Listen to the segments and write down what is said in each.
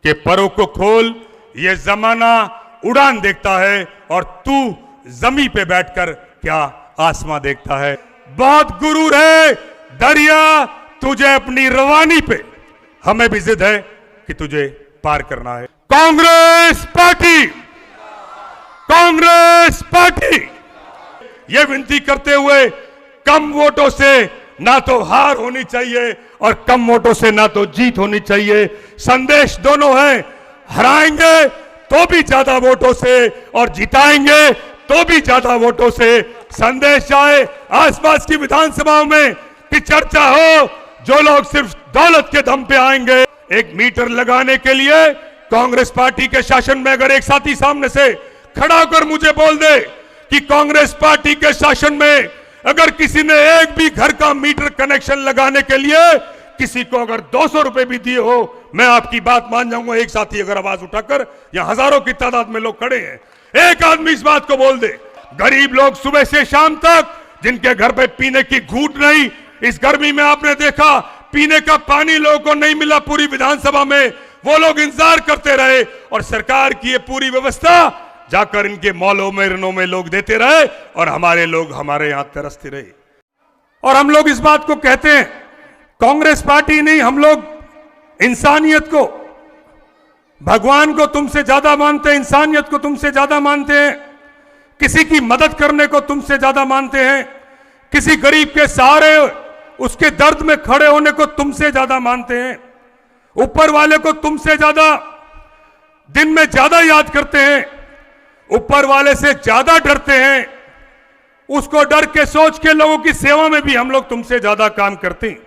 कि परों को खोल, ये जमाना उड़ान देखता है और तू जमीन पे बैठकर क्या आसमां देखता है। बहुत गुरूर है दरिया तुझे अपनी रवानी पे, हमें भी जिद है कि तुझे पार करना है। कांग्रेस पार्टी ये विनती करते हुए, कम वोटों से ना तो हार होनी चाहिए और कम वोटों से ना तो जीत होनी चाहिए। संदेश दोनों है, हराएंगे तो भी ज्यादा वोटों से और जिताएंगे तो भी ज्यादा वोटों से। संदेश जाए आसपास की विधानसभाओं में कि चर्चा हो, जो लोग सिर्फ दौलत के दम पे आएंगे। एक मीटर लगाने के लिए कांग्रेस पार्टी के शासन में अगर एक साथी सामने से खड़ा होकर मुझे बोल दे कि कांग्रेस पार्टी के शासन में अगर किसी ने एक भी घर का मीटर कनेक्शन लगाने के लिए किसी को अगर 200 रुपए भी दिए हो, मैं आपकी बात मान जाऊंगा। एक साथी अगर आवाज उठाकर, यहां हजारों की तादाद में लोग खड़े हैं, एक आदमी इस बात को बोल दे। गरीब लोग सुबह से शाम तक जिनके घर पे पीने की घूंट नहीं, इस गर्मी में आपने देखा पीने का पानी लोगों को नहीं मिला पूरी विधानसभा में, वो लोग इंतजार करते रहे और सरकार की ये पूरी व्यवस्था जाकर इनके मॉलों में ऋणों में लोग देते रहे और हमारे लोग हमारे यहां तरसते रहे। और हम लोग इस बात को कहते हैं, कांग्रेस पार्टी नहीं, हम लोग इंसानियत को, भगवान को तुमसे ज्यादा मानते हैं, इंसानियत को तुमसे ज्यादा मानते हैं, किसी की मदद करने को तुमसे ज्यादा मानते हैं, किसी गरीब के सहारे उसके दर्द में खड़े होने को तुमसे ज्यादा मानते हैं, ऊपर वाले को तुमसे ज्यादा दिन में ज्यादा याद करते हैं, ऊपर वाले से ज्यादा डरते हैं, उसको डर के सोच के लोगों की सेवा में भी हम लोग तुमसे ज्यादा काम करते हैं।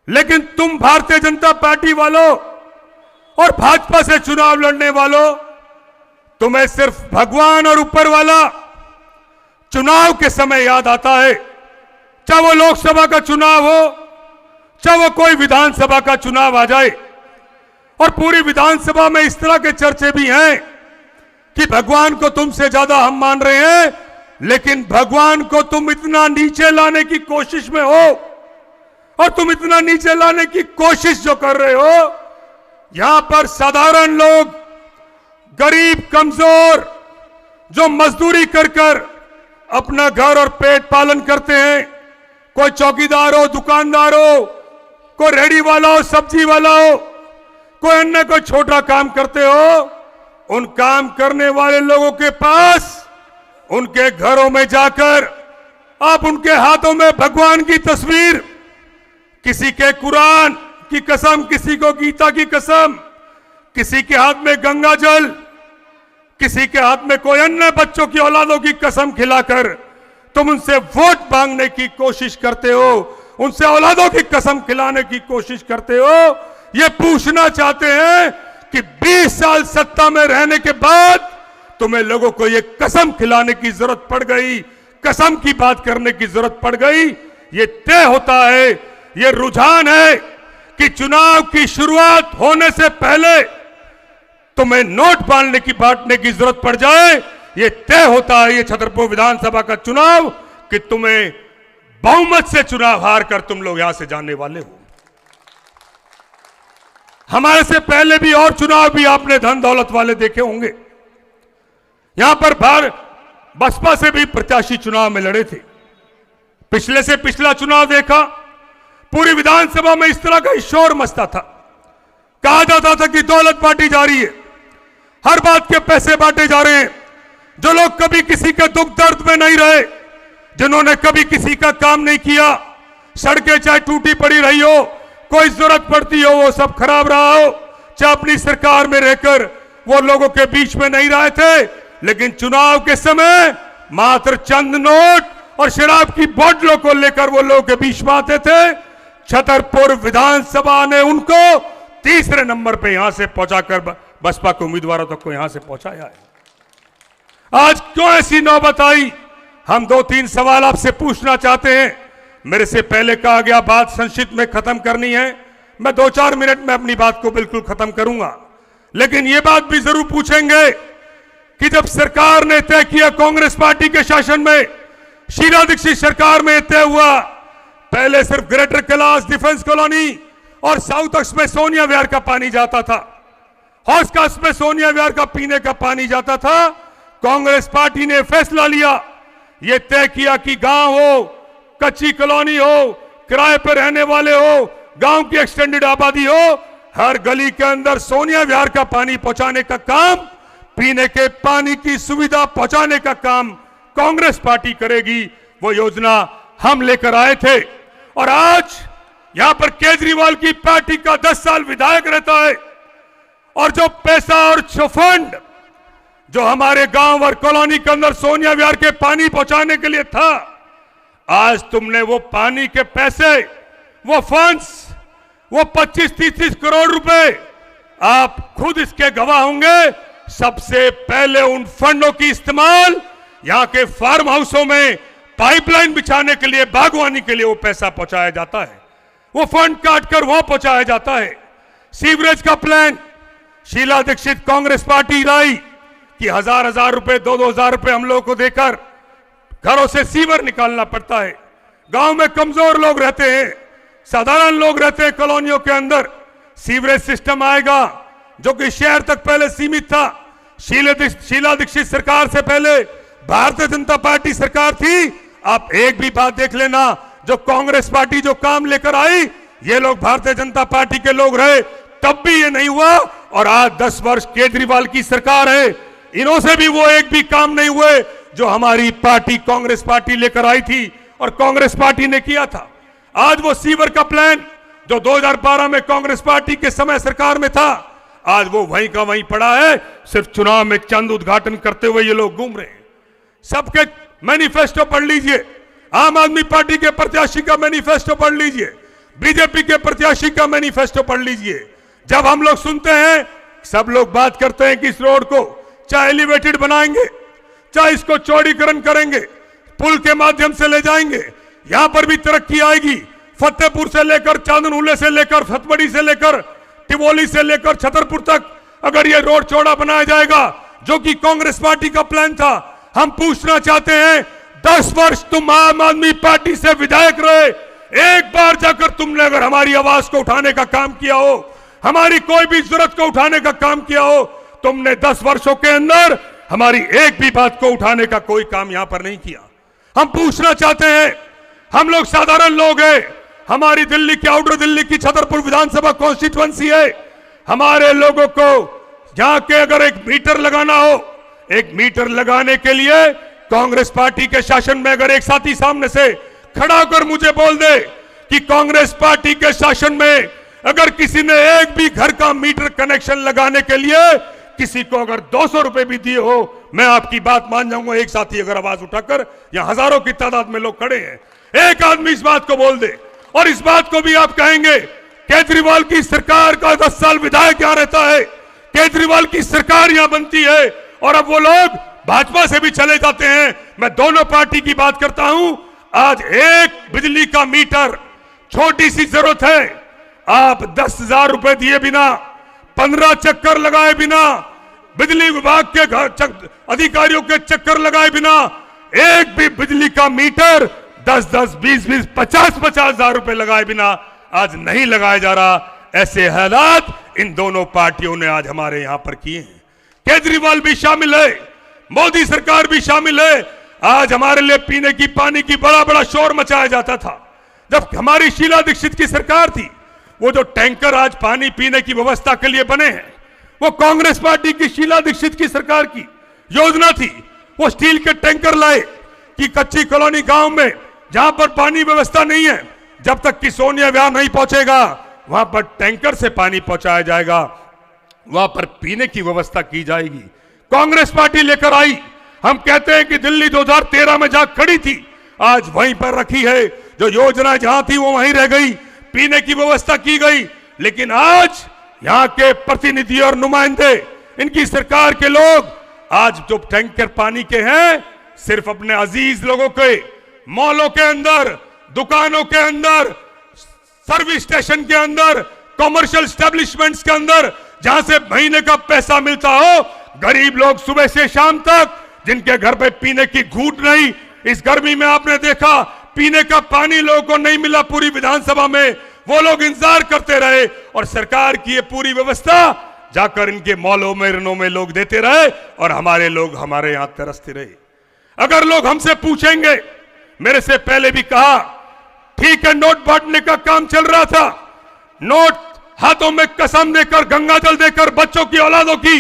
लेकिन तुम भारतीय जनता पार्टी वालों और भाजपा से चुनाव लड़ने वालों, तुम्हें सिर्फ भगवान और ऊपर वाला चुनाव के समय याद आता है। चाहे वो लोकसभा का चुनाव हो, चाहे वो कोई विधानसभा का चुनाव आ जाए, और पूरी विधानसभा में इस तरह के चर्चे भी हैं कि भगवान को तुमसे ज्यादा हम मान रहे हैं, लेकिन भगवान को तुम इतना नीचे लाने की कोशिश में हो, और तुम इतना नीचे लाने की कोशिश जो कर रहे हो, यहां पर साधारण लोग, गरीब कमजोर जो मजदूरी कर कर अपना घर और पेट पालन करते हैं, कोई चौकीदार हो, दुकानदार हो, कोई रेहड़ी वाला हो, सब्जी वाला हो, कोई अन्य कोई छोटा काम करते हो, उन काम करने वाले लोगों के पास उनके घरों में जाकर आप उनके हाथों में भगवान की तस्वीर, किसी के कुरान की कसम, किसी को गीता की कसम, किसी के हाथ में गंगा जल, किसी के हाथ में कोई अन्य बच्चों की औलादों की कसम खिलाकर तुम उनसे वोट मांगने की कोशिश करते हो, उनसे औलादों की कसम खिलाने की कोशिश करते हो। ये पूछना चाहते हैं कि 20 साल सत्ता में रहने के बाद तुम्हें लोगों को ये कसम खिलाने की जरूरत पड़ गई, कसम की बात करने की जरूरत पड़ गई। ये तय होता है, ये रुझान है कि चुनाव की शुरुआत होने से पहले तुम्हें नोट बांटने की जरूरत पड़ जाए। ये तय होता है, ये छतरपुर विधानसभा का चुनाव, कि तुम्हें बहुमत से चुनाव हार कर तुम लोग यहां से जाने वाले हो। हमारे से पहले भी और चुनाव भी आपने धन दौलत वाले देखे होंगे। यहां पर बसपा से भी प्रत्याशी चुनाव में लड़े थे। पिछले से पिछला चुनाव देखा, पूरी विधानसभा में इस तरह का शोर मचता था, कहा जाता था कि दौलत बांटी जा रही है, हर बात के पैसे बांटे जा रहे हैं। जो लोग कभी किसी के दुख दर्द में नहीं रहे, जिन्होंने कभी किसी का काम नहीं किया, सड़कें चाहे टूटी पड़ी रही हो, कोई जरूरत पड़ती हो वो सब खराब रहा हो, चाहे अपनी सरकार में रहकर वो लोगों के बीच में नहीं रहे थे, लेकिन चुनाव के समय मात्र चंद नोट और शराब की बोतलों को लेकर वो लोगों के बीच में आते थे। छतरपुर विधानसभा ने उनको तीसरे नंबर पे यहां से पहुंचाकर बसपा के उम्मीदवारों तक को यहां से पहुंचाया है। आज क्यों ऐसी नौबत आई, हम 2-3 सवाल आपसे पूछना चाहते हैं। मेरे से पहले कहा गया बात संक्षिप्त में खत्म करनी है, मैं 2-4 मिनट में अपनी बात को बिल्कुल खत्म करूंगा, लेकिन यह बात भी जरूर पूछेंगे कि जब सरकार ने तय किया, कांग्रेस पार्टी के शासन में, शीला दीक्षित सरकार में तय हुआ, पहले सिर्फ ग्रेटर कैलाश डिफेंस कॉलोनी और साउथ अक्स में सोनिया विहार का पानी जाता था, हौस कास्ट में सोनिया विहार का पीने का पानी जाता था। कांग्रेस पार्टी ने फैसला लिया, यह तय किया कि गांव हो, कच्ची कॉलोनी हो, किराए पर रहने वाले हो, गांव की एक्सटेंडेड आबादी हो, हर गली के अंदर सोनिया विहार का पानी पहुंचाने का काम, पीने के पानी की सुविधा पहुंचाने का काम कांग्रेस पार्टी करेगी। वो योजना हम लेकर आए थे और आज यहां पर केजरीवाल की पार्टी का 10 साल विधायक रहता है और जो पैसा और फंड जो हमारे गांव और कॉलोनी के अंदर सोनिया विहार के पानी पहुंचाने के लिए था, आज तुमने वो पानी के पैसे, वो फंड्स, वो 25-30 करोड़ रुपए, आप खुद इसके गवाह होंगे, सबसे पहले उन फंडों की इस्तेमाल यहां के फार्म हाउसों में पाइपलाइन बिछाने के लिए, बागवानी के लिए वो पैसा पहुंचाया जाता है, वो फंड काटकर वहां पहुंचाया जाता है। सीवरेज का प्लान शीला दीक्षित कांग्रेस पार्टी लाई कि 1000-1000 रुपए, 2-2000 रुपए हम लोगों को देकर घरों से सीवर निकालना पड़ता है। गांव में कमजोर लोग रहते हैं, साधारण लोग रहते हैं कॉलोनियों के अंदर, सीवरेज सिस्टम आएगा जो कि शहर तक पहले सीमित था। शीला दीक्षित सरकार से पहले भारतीय जनता पार्टी सरकार थी। आप एक भी बात देख लेना, जो कांग्रेस पार्टी जो काम लेकर आई, ये लोग भारतीय जनता पार्टी के लोग रहे, तब भी ये नहीं हुआ। और आज 10 वर्ष केजरीवाल की सरकार है, इन्हों से भी वो एक भी काम नहीं हुए जो हमारी पार्टी कांग्रेस पार्टी लेकर आई थी और कांग्रेस पार्टी ने किया था। आज वो सीवर का प्लान जो 2012 में कांग्रेस पार्टी के समय सरकार में था, आज वो वहीं का वहीं पड़ा है। सिर्फ चुनाव में चंद उद्घाटन करते हुए ये लोग घूम रहे हैं। सबके मैनिफेस्टो पढ़ लीजिए, आम आदमी पार्टी के प्रत्याशी का मैनिफेस्टो पढ़ लीजिए, बीजेपी के प्रत्याशी का मैनिफेस्टो पढ़ लीजिए। जब हम लोग सुनते हैं, सब लोग बात करते हैं कि इस रोड को चाहे एलिवेटेड बनाएंगे, चाहे इसको चौड़ीकरण करेंगे, पुल के माध्यम से ले जाएंगे, यहां पर भी तरक्की आएगी। फतेहपुर से लेकर चांदनूले से लेकर फतबड़ी से लेकर टिबोली से लेकर छतरपुर तक अगर ये रोड चौड़ा बनाया जाएगा, जो कि कांग्रेस पार्टी का प्लान था, हम पूछना चाहते हैं, 10 वर्ष तुम आम आदमी पार्टी से विधायक रहे, एक बार जाकर तुमने अगर हमारी आवाज को उठाने का काम किया हो, हमारी कोई भी जरूरत को उठाने का काम किया हो, तुमने 10 वर्षों के अंदर हमारी एक भी बात को उठाने का कोई काम यहां पर नहीं किया। हम पूछना चाहते हैं, हम लोग साधारण लोग हैं, हमारी दिल्ली की, आउटर दिल्ली की छतरपुर विधानसभा कॉन्स्टिट्यूएंसी है, हमारे लोगों को जहां के अगर एक मीटर लगाना हो, एक मीटर लगाने के लिए कांग्रेस पार्टी के शासन में अगर एक साथी सामने से खड़ा होकर मुझे बोल दे कि कांग्रेस पार्टी के शासन में अगर किसी ने एक भी घर का मीटर कनेक्शन लगाने के लिए किसी को अगर 200 रुपए भी दिए हो, मैं आपकी बात मान जाऊंगा। एक साथी अगर आवाज उठाकर, यहां हजारों की तादाद में लोग खड़े हैं, एक आदमी इस बात को बोल दे और इस बात को भी आप कहेंगे, केजरीवाल की सरकार का 10 साल विधायक यहां रहता है, केजरीवाल की सरकार यहां बनती है और अब वो लोग भाजपा से भी चले जाते हैं। मैं दोनों पार्टी की बात करता हूं। आज एक बिजली का मीटर, छोटी सी जरूरत है, आप 10,000 रुपए दिए बिना, 15 चक्कर लगाए बिना, बिजली विभाग के अधिकारियों के चक्कर लगाए बिना, एक भी बिजली का मीटर 10-10, 20-20, 50-50 हजार रुपए लगाए बिना आज नहीं लगाया जा रहा। ऐसे हालात इन दोनों पार्टियों ने आज हमारे यहां पर किए हैं। केजरीवाल भी शामिल है, मोदी सरकार भी शामिल है। आज हमारे लिए पीने की पानी की बड़ा बड़ा शोर मचाया जाता था जब हमारी शीला दीक्षित की सरकार थी। वो जो टैंकर आज पानी पीने की व्यवस्था के लिए बने हैं, वो कांग्रेस पार्टी की शीला दीक्षित की सरकार की योजना थी। वो स्टील के टैंकर लाए कि कच्ची कॉलोनी गांव में जहां पर पानी व्यवस्था नहीं है, जब तक कि सोनिया विहार नहीं पहुंचेगा वहां पर टैंकर से पानी पहुंचाया जाएगा, वहां पर पीने की व्यवस्था की जाएगी। कांग्रेस पार्टी लेकर आई। हम कहते हैं कि दिल्ली 2013 में जहां खड़ी थी आज वहीं पर रखी है, जो योजना जहां थी वो वहीं रह गई, पीने की व्यवस्था की गई। लेकिन आज यहां के प्रतिनिधि और नुमाइंदे, इनकी सरकार के लोग आज जो टैंकर पानी के हैं, सिर्फ अपने अजीज लोगों के मॉलों के अंदर, दुकानों के अंदर, सर्विस स्टेशन के अंदर, कॉमर्शियल एस्टेब्लिशमेंट्स के अंदर, जहां से महीने का पैसा मिलता हो, गरीब लोग सुबह से शाम तक, जिनके घर पे पीने की घूंट नहीं, इस गर्मी में आपने देखा पीने का पानी लोगों को नहीं मिला पूरी विधानसभा में, वो लोग इंतजार करते रहे और सरकार की ये पूरी व्यवस्था जाकर इनके मॉलों में रिनों में लोग देते रहे और हमारे लोग हमारे यहां तरसते रहे। अगर लोग हमसे पूछेंगे, मेरे से पहले भी कहा, ठीक है नोट बांटने का काम चल रहा था, नोट हाथों में कसम देकर, गंगाजल देकर, बच्चों की औलादों की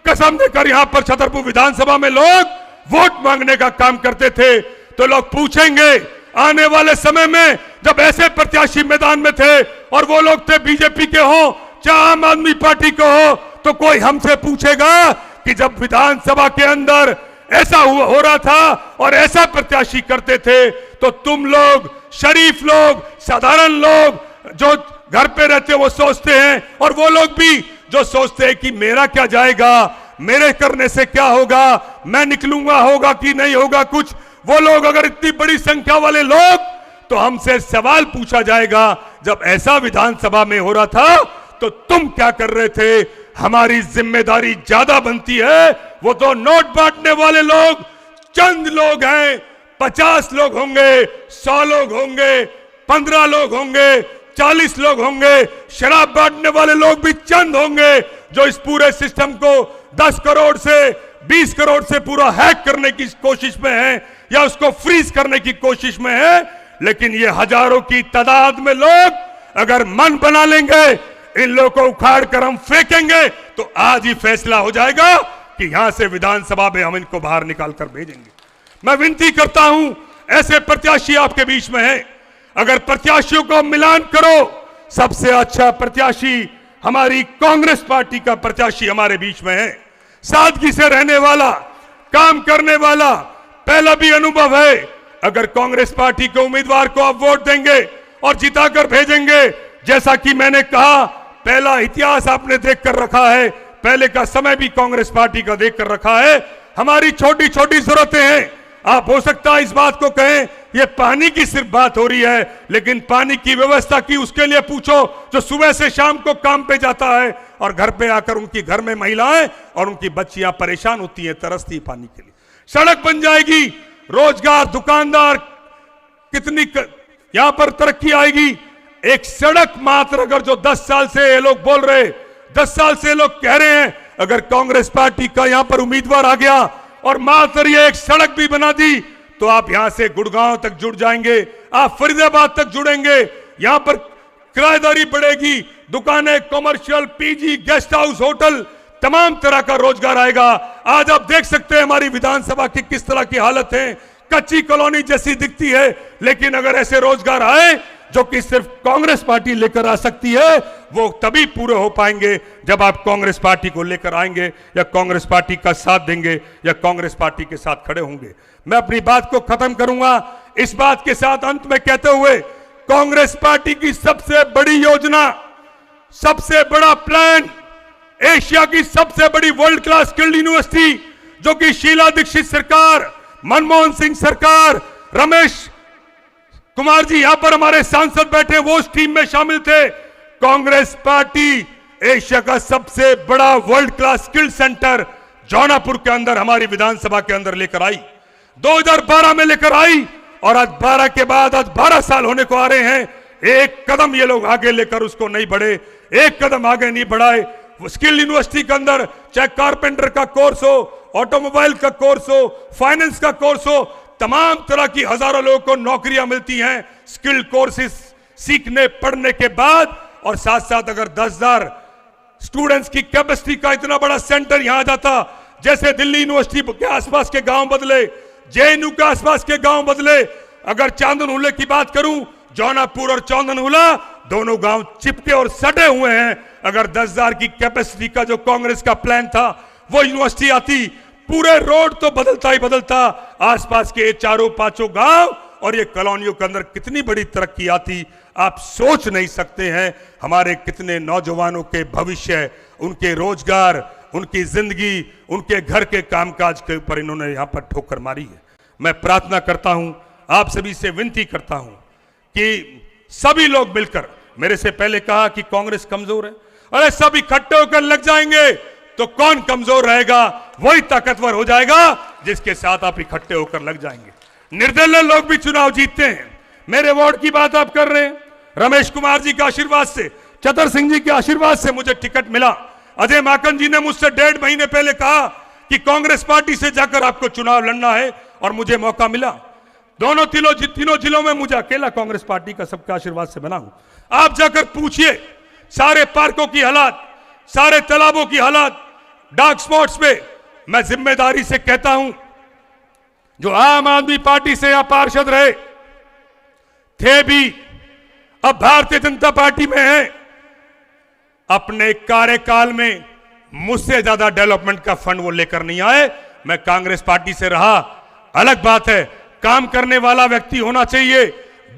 कसम देकर यहां पर छतरपुर विधानसभा में लोग वोट मांगने का काम करते थे। तो लोग पूछेंगे आने वाले समय में जब ऐसे प्रत्याशी मैदान में थे और वो लोग थे बीजेपी के हो चाहे आम आदमी पार्टी के हो, तो कोई हमसे पूछेगा कि जब विधानसभा के अंदर ऐसा हो रहा था और ऐसा प्रत्याशी करते थे तो तुम लोग शरीफ लोग, साधारण लोग जो घर पे रहते वो सोचते हैं, और वो लोग भी जो सोचते हैं कि मेरा क्या जाएगा, मेरे करने से क्या होगा, मैं निकलूंगा होगा कि नहीं होगा कुछ, वो लोग अगर इतनी बड़ी संख्या वाले लोग, तो हमसे सवाल पूछा जाएगा जब ऐसा विधानसभा में हो रहा था तो तुम क्या कर रहे थे। हमारी जिम्मेदारी ज्यादा बनती है। वो तो नोट बांटने वाले लोग चंद लोग हैं, 50 लोग होंगे, 100 लोग होंगे, 15 लोग होंगे, 40 लोग होंगे, शराब बांटने वाले लोग भी चंद होंगे जो इस पूरे सिस्टम को 10 करोड़ से 20 करोड़ से पूरा हैक करने की कोशिश में है या उसको फ्रीज करने की कोशिश में है। लेकिन ये हजारों की तादाद में लोग अगर मन बना लेंगे, इन लोगों को उखाड़ कर हम फेंकेंगे, तो आज ही फैसला हो जाएगा कि यहां से विधानसभा में हम इनको बाहर निकाल कर भेजेंगे। मैं विनती करता हूं, ऐसे प्रत्याशी आपके बीच में हैं, अगर प्रत्याशियों को मिलान करो, सबसे अच्छा प्रत्याशी हमारी कांग्रेस पार्टी का प्रत्याशी हमारे बीच में है। सादगी से रहने वाला, काम करने वाला, पहला भी अनुभव है। अगर कांग्रेस पार्टी के उम्मीदवार को आप वोट देंगे और जिताकर भेजेंगे, जैसा कि मैंने कहा, पहला इतिहास आपने देखकर रखा है, पहले का समय भी कांग्रेस पार्टी का देखकर रखा है। हमारी छोटी छोटी जरूरतें हैं। आप हो सकता है इस बात को कहें ये पानी की सिर्फ बात हो रही है, लेकिन पानी की व्यवस्था की उसके लिए पूछो जो सुबह से शाम को काम पे जाता है और घर पे आकर उनकी घर में महिलाएं और उनकी बच्चियां परेशान होती हैं, तरसती पानी के लिए। सड़क बन जाएगी, रोजगार, दुकानदार, कितनी यहां पर तरक्की आएगी। एक सड़क मात्र अगर जो 10 साल से ये लोग बोल रहे, 10 साल से लोग कह रहे हैं, अगर कांग्रेस पार्टी का यहां पर उम्मीदवार आ गया और मात्र ये एक सड़क भी बना दी, तो आप यहां से गुड़गांव तक जुड़ जाएंगे, आप फरीदाबाद तक जुड़ेंगे। यहां पर किराएदारी बढ़ेगी, दुकानें, commercial, PG, guest house, hotel, तमाम तरह का रोजगार आएगा। आज आप देख सकते हैं हमारी विधानसभा की किस तरह की हालत है, कच्ची कॉलोनी जैसी दिखती है। लेकिन अगर ऐसे रोजगार आए जो कि सिर्फ कांग्रेस पार्टी लेकर आ सकती है, वो तभी पूरे हो पाएंगे जब आप कांग्रेस पार्टी को लेकर आएंगे या कांग्रेस पार्टी का साथ देंगे या कांग्रेस पार्टी के साथ खड़े होंगे। मैं अपनी बात को खत्म करूंगा इस बात के साथ अंत में कहते हुए, कांग्रेस पार्टी की सबसे बड़ी योजना, सबसे बड़ा प्लान, एशिया की सबसे बड़ी वर्ल्ड क्लास स्किल्ड यूनिवर्सिटी, जो कि शीला दीक्षित सरकार, मनमोहन सिंह सरकार, रमेश कुमार जी यहां पर हमारे सांसद बैठे, वो उस टीम में शामिल थे। कांग्रेस पार्टी एशिया का सबसे बड़ा world class skilled centre Jaunapur के अंदर हमारी विधानसभा के अंदर लेकर आई, 2012 में लेकर आई, और आज 12 के बाद आज 12 साल होने को आ रहे हैं। एक कदम ये लोग आगे लेकर उसको नहीं बढ़े, एक कदम आगे नहीं बढ़ाए। स्किल यूनिवर्सिटी के अंदर चाहे कारपेंटर का कोर्स हो, ऑटोमोबाइल का कोर्स हो, फाइनेंस का कोर्स हो, तमाम तरह की हजारों लोगों को नौकरियां मिलती हैं स्किल कोर्सेज सीखने पढ़ने के बाद। और साथ साथ अगर 10,000 स्टूडेंट्स की कैपेसिटी का इतना बड़ा सेंटर यहां आ जाता, जैसे दिल्ली यूनिवर्सिटी के आसपास के गांव बदले, जेएनयू के आसपास के गांव बदले, अगर चांदनहुले की बात करूं, जौनापुर और चांदनहुला दोनों गांव चिपके और सटे हुए हैं। अगर 10,000 की कैपेसिटी का जो कांग्रेस का प्लान था वो यूनिवर्सिटी आती, पूरे रोड तो बदलता ही बदलता, आसपास के चारों पांचों गांव और ये कॉलोनियों के अंदर कितनी बड़ी तरक्की आती, आप सोच नहीं सकते हैं। हमारे कितने नौजवानों के भविष्य, उनके रोजगार, उनकी जिंदगी, उनके घर के कामकाज के ऊपर इन्होंने यहां पर ठोकर मारी है। मैं प्रार्थना करता हूं, आप सभी से विनती करता हूं कि सभी लोग मिलकर, मेरे से पहले कहा कि कांग्रेस कमजोर है, अरे सब इकट्ठे होकर लग जाएंगे तो कौन कमजोर रहेगा, वही ताकतवर हो जाएगा जिसके साथ आप इकट्ठे होकर लग जाएंगे। निर्दलीय लोग भी चुनाव जीतते हैं। मेरे वार्ड की बात आप कर रहे हैं, रमेश कुमार जी के आशीर्वाद से, चतर सिंह जी के आशीर्वाद से मुझे टिकट मिला। अजय माकन जी ने मुझसे 1.5 महीने पहले कहा कि कांग्रेस पार्टी से जाकर आपको चुनाव लड़ना है, और मुझे मौका मिला। तीनों जिलों में मुझे अकेला कांग्रेस पार्टी का सबके आशीर्वाद से बना हूं। आप जाकर पूछिए सारे पार्कों की हालात, सारे तालाबों की हालात, डार्क स्पॉट्स पे। मैं जिम्मेदारी से कहता हूं, जो आम आदमी पार्टी से या पार्षद रहे थे भी, अब भारतीय जनता पार्टी में है, अपने कार्यकाल में मुझसे ज्यादा डेवलपमेंट का फंड वो लेकर नहीं आए। मैं कांग्रेस पार्टी से रहा, अलग बात है, काम करने वाला व्यक्ति होना चाहिए,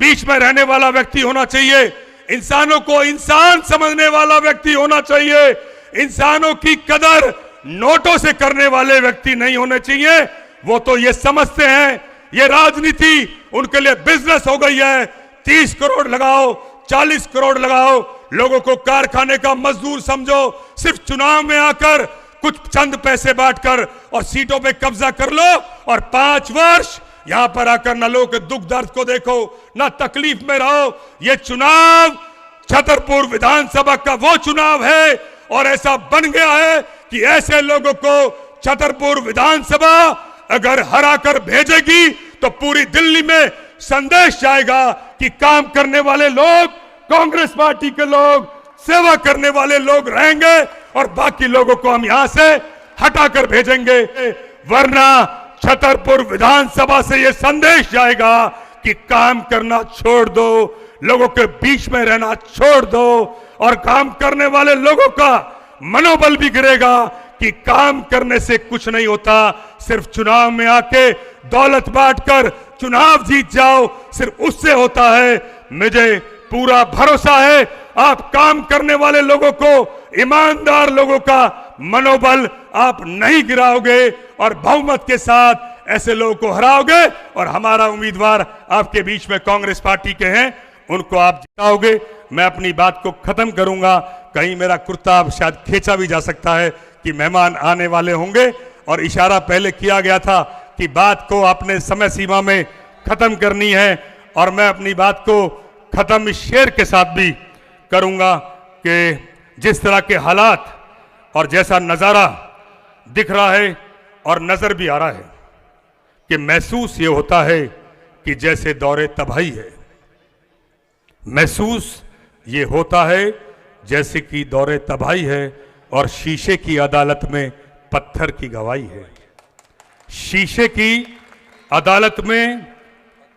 बीच में रहने वाला व्यक्ति होना चाहिए, इंसानों को इंसान समझने वाला व्यक्ति होना चाहिए, इंसानों की कदर नोटों से करने वाले व्यक्ति नहीं होने चाहिए। वो तो ये समझते हैं ये राजनीति उनके लिए बिजनेस हो गई है। 30 करोड़ लगाओ, 40 करोड़ लगाओ, लोगों को कारखाने का मजदूर समझो, सिर्फ चुनाव में आकर कुछ चंद पैसे बांटकर और सीटों पे कब्जा कर लो, और 5 वर्ष यहां पर आकर न लोगों के दुख दर्द को देखो, न तकलीफ में रहो। ये चुनाव छतरपुर विधानसभा का वो चुनाव है, और ऐसा बन गया है कि ऐसे लोगों को छतरपुर विधानसभा अगर हरा कर भेजेगी तो पूरी दिल्ली में संदेश जाएगा कि काम करने वाले लोग, कांग्रेस पार्टी के लोग, सेवा करने वाले लोग रहेंगे, और बाकी लोगों को हम यहां से हटाकर भेजेंगे। वरना छतरपुर विधानसभा से यह संदेश जाएगा कि काम करना छोड़ दो, लोगों के बीच में रहना छोड़ दो, और काम करने वाले लोगों का मनोबल भी गिरेगा कि काम करने से कुछ नहीं होता, सिर्फ चुनाव में आके दौलत बांटकर चुनाव जीत जाओ, सिर्फ उससे होता है। मुझे पूरा भरोसा है आप काम करने वाले लोगों को, ईमानदार लोगों का मनोबल आप नहीं गिराओगे, और बहुमत के साथ ऐसे लोगों को हराओगे, और हमारा उम्मीदवार आपके बीच में कांग्रेस पार्टी के हैं, उनको आप जिताओगे। मैं अपनी बात को खत्म करूंगा। कहीं मेरा कुर्ता अब शायद खींचा भी जा सकता है कि मेहमान आने वाले होंगे, और इशारा पहले किया गया था कि बात को आपने समय सीमा में खत्म करनी है, और मैं अपनी बात को खत्म इस शेर के साथ भी करूंगा कि जिस तरह के हालात और जैसा नजारा दिख रहा है और नजर भी आ रहा है कि महसूस ये होता है कि जैसे दौरे तबाही है, महसूस ये होता है जैसे कि दौरे तबाही है, और शीशे की अदालत में पत्थर की गवाही है। शीशे की अदालत में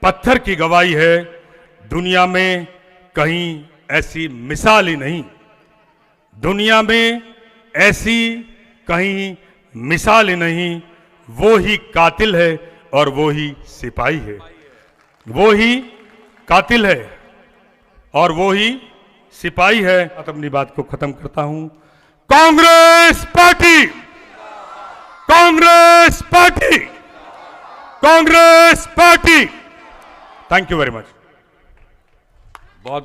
पत्थर की गवाही है। दुनिया में कहीं ऐसी मिसाल ही नहीं, दुनिया में ऐसी कहीं मिसाल ही नहीं। वो ही कातिल है और वो ही सिपाही है, वो ही कातिल है और वो ही सिपाही है। अपनी बात को खत्म करता हूं। Congress party, Congress party, Congress party. Thank you very much. बहुत